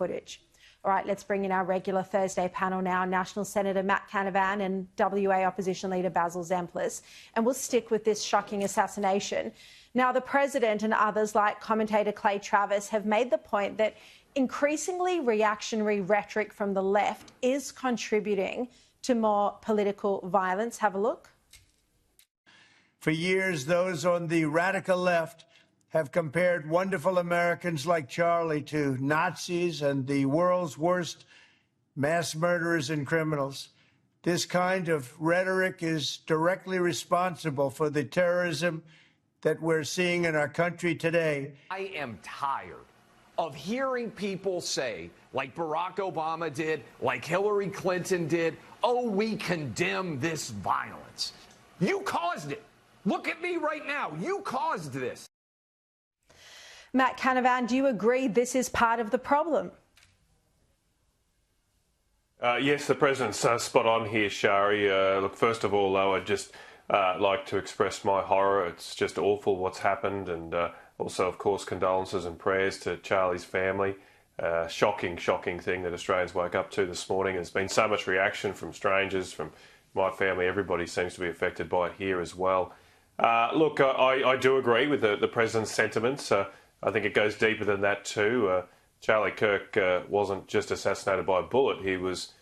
footage. All right, let's bring in our regular Thursday panel now, National Senator M.Canavan and WA Opposition Leader Basil Zempilas. And we'll stick with this shocking assassination. Now, the President and others like commentator Clay Travis have made the point that increasingly reactionary rhetoric from the left is contributing to more political violence. Have a look. For years, those on the radical left have compared wonderful Americans like Charlie to Nazis and the world's worst mass murderers and criminals. This kind of rhetoric is directly responsible for the terrorism that we're seeing in our country today. I am tired of hearing people say, like Barack Obama did, like Hillary Clinton did, oh, we condemn this violence. You caused it. Look at me right now. You caused this. M.Canavan, do you agree this is part of the problem? Yes, the President's spot on here, Sharri. Look, first of all, though, I'd just like to express my horror. It's just awful what's happened, and also, of course, condolences and prayers to Charlie's family. Shocking thing that Australians woke up to this morning. There's been so much reaction from strangers, from my family. Everybody seems to be affected by it here as well. Look, I do agree with the President's sentiments. I think it goes deeper than that too. Charlie Kirk wasn't just assassinated by a bullet; he was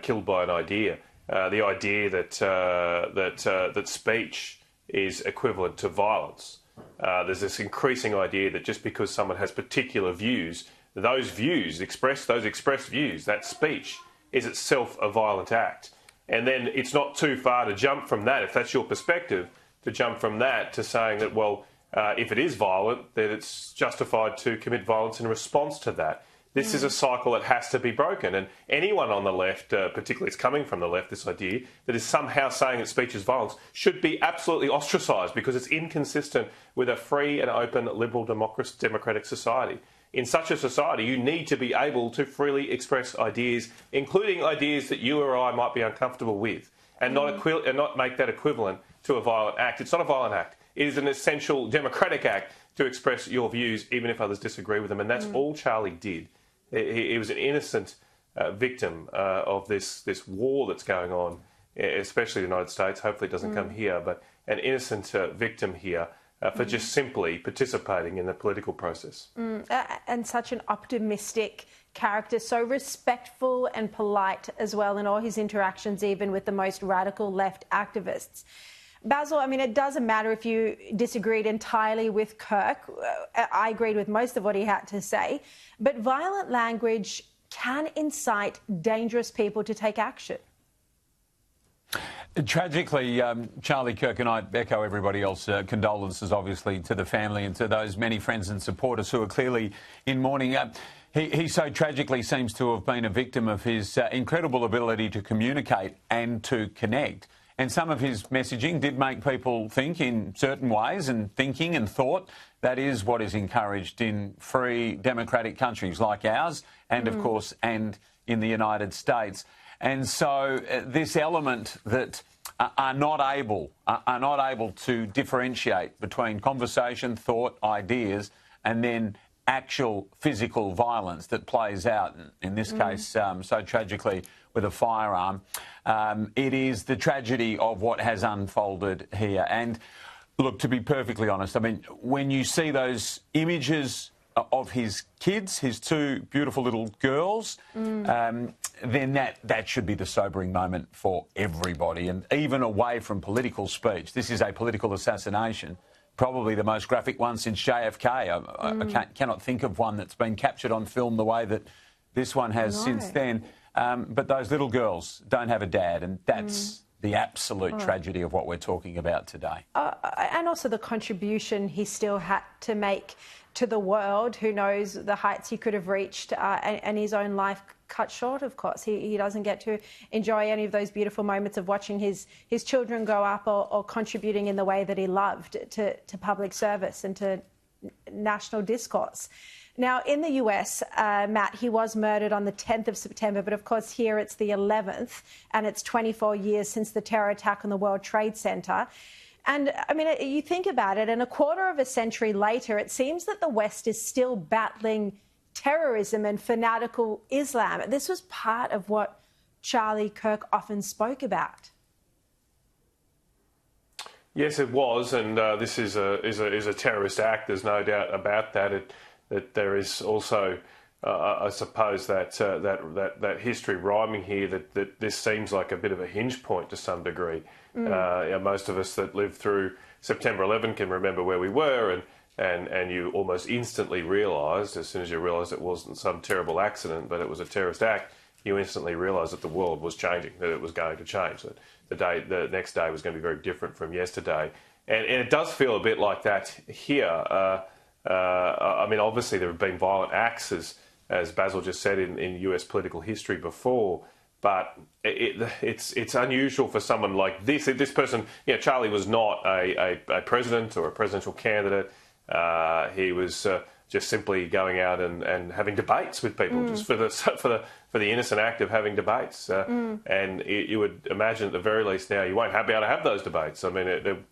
killed by an idea. The idea that speech is equivalent to violence. There's this increasing idea that just because someone has particular views, those expressed views, that speech is itself a violent act. And then it's not too far to jump from that, if that's your perspective, to jump from that to saying that, well, if it is violent, then it's justified to commit violence in response to that. This is a cycle that has to be broken. And anyone on the left, particularly it's coming from the left, this idea, that is somehow saying that speech is violence, should be absolutely ostracised because it's inconsistent with a free and open liberal democratic society. In such a society, you need to be able to freely express ideas, including ideas that you or I might be uncomfortable with, and not make that equivalent to a violent act. It's not a violent act. It is an essential democratic act to express your views, even if others disagree with them. And that's all Charlie did. He was an innocent victim of this war that's going on, especially in the United States. Hopefully it doesn't come here, but an innocent victim here for just simply participating in the political process. And such an optimistic character, so respectful and polite as well in all his interactions, even with the most radical left activists. Basil, I mean, it doesn't matter if you disagreed entirely with Kirk. I agreed with most of what he had to say. But violent language can incite dangerous people to take action. Tragically, Charlie Kirk, and I echo everybody else, condolences obviously to the family and to those many friends and supporters who are clearly in mourning. He so tragically seems to have been a victim of his incredible ability to communicate and to connect. And some of his messaging did make people think in certain ways, and thinking and thought that is what is encouraged in free democratic countries like ours and, of course, and in the United States. And so this element that are not able to differentiate between conversation, thought, ideas, and then actual physical violence that plays out, in this case, so tragically, with a firearm. It is the tragedy of what has unfolded here. And look, to be perfectly honest, I mean, when you see those images of his kids, his two beautiful little girls, then that should be the sobering moment for everybody. And even away from political speech, this is a political assassination, probably the most graphic one since JFK. I cannot think of one that's been captured on film the way that this one has since then. But those little girls don't have a dad, and that's the absolute tragedy of what we're talking about today. And also the contribution he still had to make to the world. Who knows the heights he could have reached, and his own life cut short, of course. He doesn't get to enjoy any of those beautiful moments of watching his children grow up or contributing in the way that he loved to public service and to national discourse. Now, in the US, Matt, he was murdered on the 10th of September, but of course here it's the 11th, and it's 24 years since the terror attack on the World Trade Center. And, I mean, you think about it, and a quarter of a century later, it seems that the West is still battling terrorism and fanatical Islam. This was part of what Charlie Kirk often spoke about. Yes, it was, and this is a terrorist act. There's no doubt about that. That there is also, I suppose, that history rhyming here. That this seems like a bit of a hinge point to some degree. Most of us that lived through September 11 can remember where we were, and you almost instantly realised, as soon as you realised it wasn't some terrible accident, but it was a terrorist act, you instantly realised that the world was changing, that it was going to change, that the next day was going to be very different from yesterday. And it does feel a bit like that here. I mean, obviously there have been violent acts, as Basil just said, in US political history before, but it's unusual for someone like this. This person, Charlie was not a president or a presidential candidate. He was just simply going out and having debates with people, just for the innocent act of having debates. And you would imagine at the very least now you won't be able to have those debates. I mean,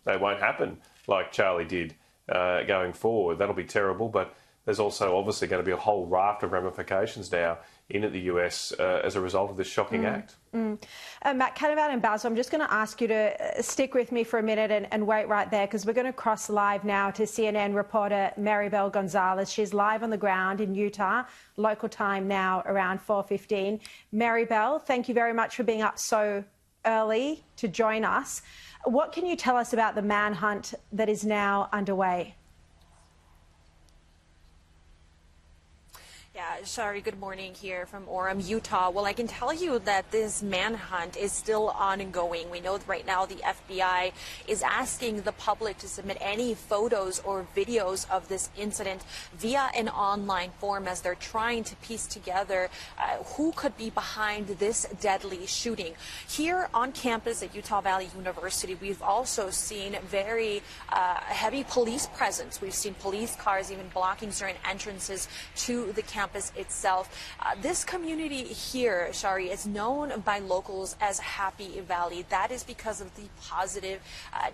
they won't happen like Charlie did going forward. That'll be terrible, but there's also obviously going to be a whole raft of ramifications now in the US as a result of this shocking act. M.Canavan and Basil, I'm just going to ask you to stick with me for a minute and wait right there, because we're going to cross live now to CNN reporter Maribel Gonzalez. She's live on the ground in Utah, local time now around 4:15. Maribel, thank you very much for being up so early to join us. What can you tell us about the manhunt that is now underway? Yeah, Sharri, good morning here from Orem, Utah. Well, I can tell you that this manhunt is still ongoing. We know that right now the FBI is asking the public to submit any photos or videos of this incident via an online form as they're trying to piece together who could be behind this deadly shooting. Here on campus at Utah Valley University, we've also seen very heavy police presence. We've seen police cars even blocking certain entrances to the campus itself. This community here, Sharri, is known by locals as Happy Valley. That is because of the positive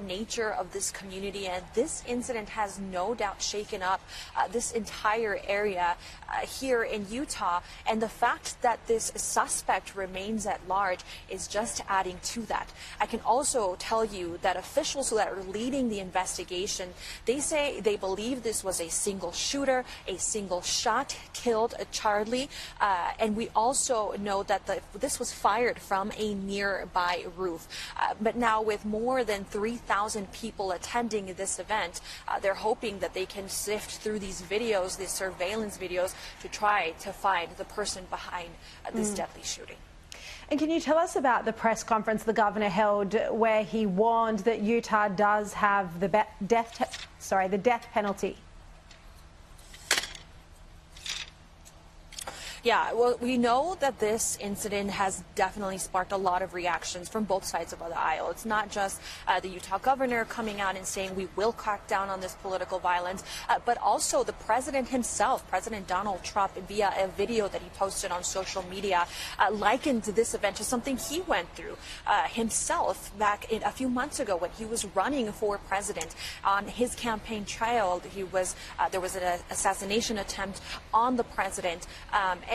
nature of this community, and this incident has no doubt shaken up this entire area here in Utah, and the fact that this suspect remains at large is just adding to that. I can also tell you that officials that are leading the investigation, they say they believe this was a single shooter, a single shot killed Charlie, and we also know that this was fired from a nearby roof. But now with more than 3,000 people attending this event, they're hoping that they can sift through these videos, these surveillance videos, to try to find the person behind this deadly shooting. And can you tell us about the press conference the governor held where he warned that Utah does have the death penalty? Yeah, well, we know that this incident has definitely sparked a lot of reactions from both sides of the aisle. It's not just the Utah governor coming out and saying we will crack down on this political violence, but also the president himself, President Donald Trump, via a video that he posted on social media, likened this event to something he went through himself back a few months ago when he was running for president. On his campaign trail, there was an assassination attempt on the president.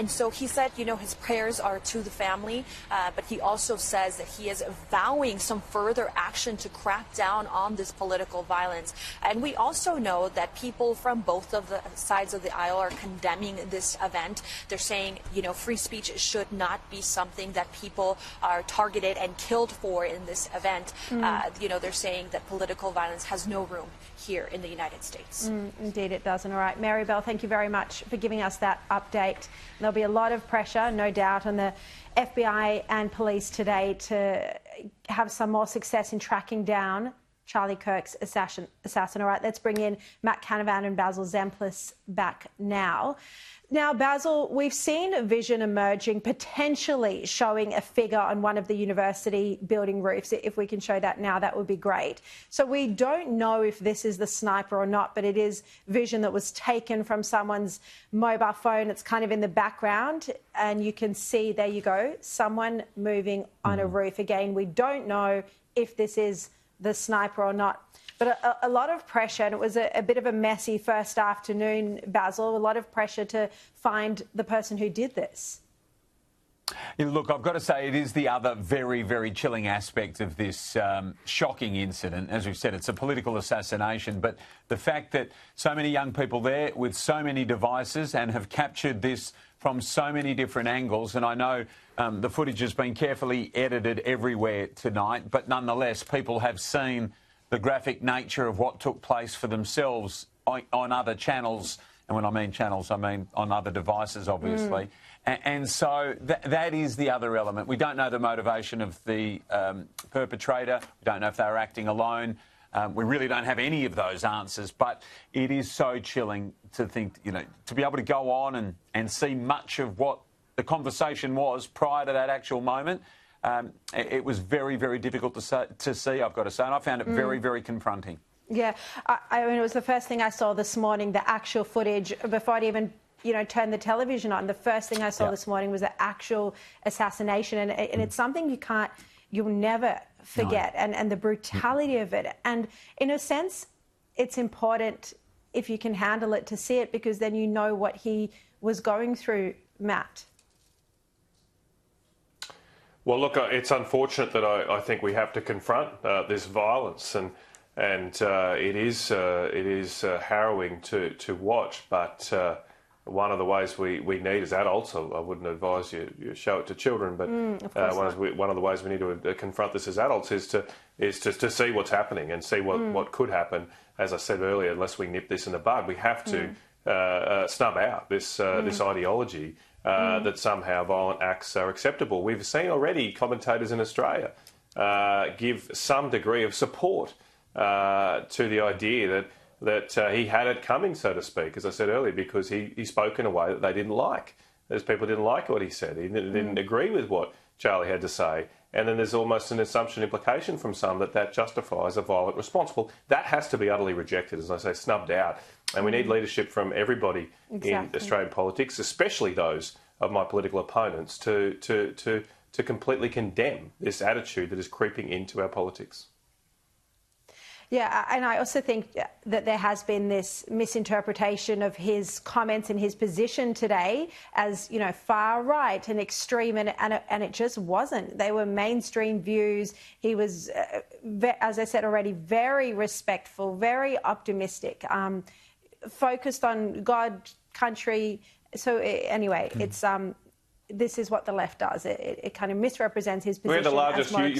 And so he said, his prayers are to the family, but he also says that he is vowing some further action to crack down on this political violence. And we also know that people from both of the sides of the aisle are condemning this event. They're saying, free speech should not be something that people are targeted and killed for in this event. They're saying that political violence has no room here in the United States. Indeed it doesn't. All right, Maribel, thank you very much for giving us that update. There'll be a lot of pressure, no doubt, on the FBI and police today to have some more success in tracking down Charlie Kirk's assassin. All right, let's bring in M.Canavan and Basil Zemplis back now. Now, Basil, we've seen a vision emerging, potentially showing a figure on one of the university building roofs. If we can show that now, that would be great. So we don't know if this is the sniper or not, but it is vision that was taken from someone's mobile phone. It's kind of in the background, and you can see, there you go, someone moving on a roof. Again, we don't know if this is the sniper or not. But a lot of pressure, and it was a bit of a messy first afternoon, Basil, a lot of pressure to find the person who did this. Yeah, look, I've got to say it is the other very, very chilling aspect of this shocking incident. As we've said, it's a political assassination, but the fact that so many young people there with so many devices and have captured this from so many different angles, and I know the footage has been carefully edited everywhere tonight, but nonetheless, people have seen the graphic nature of what took place for themselves on other channels. And when I mean channels, I mean on other devices, obviously. And so that is the other element. We don't know the motivation of the perpetrator. We don't know if they were acting alone. We really don't have any of those answers. But it is so chilling to think, you know, to be able to go on and see much of what the conversation was prior to that actual moment. It was very, very difficult to see, I've got to say. And I found it very, very confronting. Yeah, I mean, it was the first thing I saw this morning, the actual footage, before I'd even, you know, turned the television on. The first thing I saw this morning was the actual assassination. And it's something you'll never forget. No. And the brutality of it. And in a sense, it's important, if you can handle it, to see it, because then you know what he was going through, Matt. Well, look, it's unfortunate that I think we have to confront this violence, and it is harrowing to watch. But one of the ways we need as adults, I wouldn't advise you show it to children, but one of the ways we need to confront this as adults is to see what's happening and see what could happen. As I said earlier, unless we nip this in the bud, we have to snub out this ideology. That somehow violent acts are acceptable. We've seen already commentators in Australia give some degree of support to the idea that he had it coming, so to speak, as I said earlier, because he spoke in a way that they didn't like. Those people didn't like what he said. He didn't agree with what Charlie had to say. And then there's almost an assumption, implication from some that justifies a violent response. Well, that has to be utterly rejected, as I say, snubbed out. And we need leadership from everybody in Australian politics, especially those of my political opponents, to completely condemn this attitude that is creeping into our politics. Yeah, and I also think that there has been this misinterpretation of his comments and his position today as, you know, far right and extreme, and it just wasn't. They were mainstream views. He was, as I said already, very respectful, very optimistic, focused on God, country. So anyway, it's this is what the left does. It kind of misrepresents his position. We're the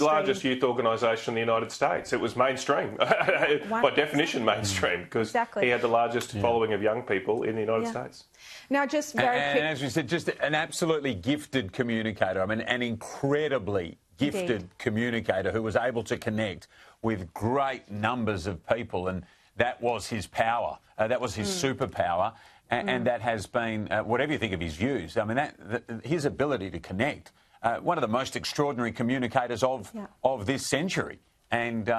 largest youth organisation in the United States. It was mainstream, by definition mainstream, because he had the largest following of young people in the United States. Now, just very quick. And as we said, just an absolutely gifted communicator. I mean, an incredibly gifted communicator who was able to connect with great numbers of people, and that was his power. That was his superpower. And that has been, whatever you think of his views, I mean, his ability to connect, one of the most extraordinary communicators of this century. And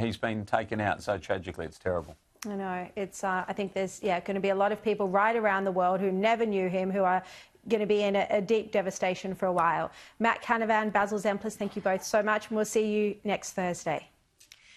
he's been taken out so tragically. It's terrible. I know. It's. I think there's going to be a lot of people right around the world who never knew him, who are going to be in a deep devastation for a while. M.Canavan, Basil Zemplis, thank you both so much, and we'll see you next Thursday.